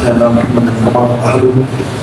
صل على محمد كما صليت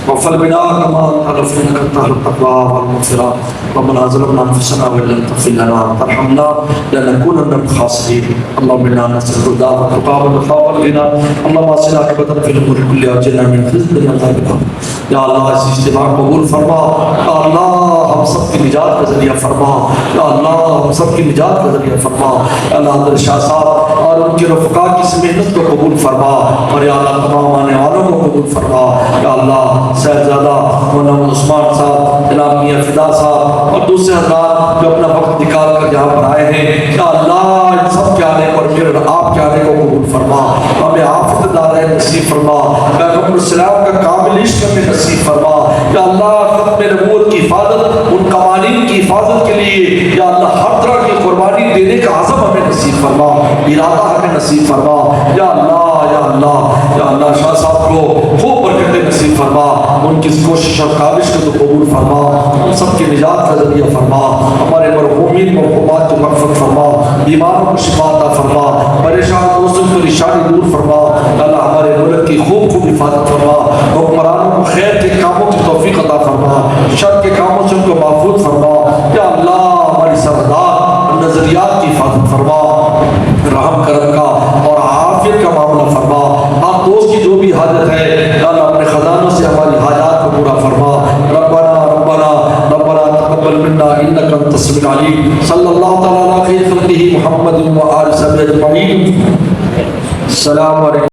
وغفر بنا كما تعرف انك انت اهل التقوى والمغفرة. ربنا ظلمنا انفسنا وان لم تغفر لنا وترحمنا لنكونن من الخاسرين. اللهم انا نسالك الهدى والتقى والعفاف والغنى. اللهم اصلح عاقبتنا في الامور كلها واجرنا من خزي الدنيا وعذاب القبر. یا اللہ اس اجتماع قبول فرما. یا اللہ ہم سب کی نجات کا ذریعہ فرما. یا اللہ ہم سب کی نجات کا ذریعہ فرما. یا اللہ حضرت شاہ صاحب اور ان کے رفقا کی اس محنت کو قبول فرما. اور یا اللہ تمام آنے والوں کو قبول فرما. یا اللہ صاحبزادہ مولانا عثمان صاحب، جناب میاں فدا صاحب اور دوسرے حضرات جو اپنا وقت نکال کر یہاں پر آئے ہیں، یا اللہ ان سب کے آنے پر پھر آپ کے آنے کو قبول فرما. ہمیں آفت دارین نصیب فرما. پیغمبر السلام کا کامل عشق میں نصیب فرما. یا اللہ ختم نبوت کی حفاظت، ان قوانین کی حفاظت کے لیے یا اللہ ہر طرح کی قربانی دینے کا عزم ہمیں نصیب فرما، ارادہ ہمیں نصیب فرما. یا اللہ یا اللہ یا اللہ شاہ صاحب کو خوب برکتیں نصیب فرما. ان کی کوشش اور کاوش کو تو قبول فرما. ان سب کی نجات کا ذریعہ فرما. ہمارے مرحومین مرحومات کو مغفرت فرما. بیماروں کو شفا عطا فرما. پریشان دوستوں کو پریشانی دور فرما. یا اللہ ہمارے ملک کی خوب خوب حفاظت فرما. حکمرانوں کو خیر کے کاموں کی توفیق عطا فرما. شر کے کاموں سے ان کو محفوظ فرما. یا اللہ ہماری سردار نظریات کی حفاظت فرما. رحم کرم کا اور عافیت کا معاملہ فرما. آپ دوست کی جو بھی حاجت ہے یا اللہ اپنے خزانوں سے ہماری حاجات کو پورا فرما. ربنا ربنا ربنا تقبل منا انك انت السميع العليم. صلی اللہ تعالی علی خیر خلقہ محمد و آل صحبہ اجمعین. السلام علیکم.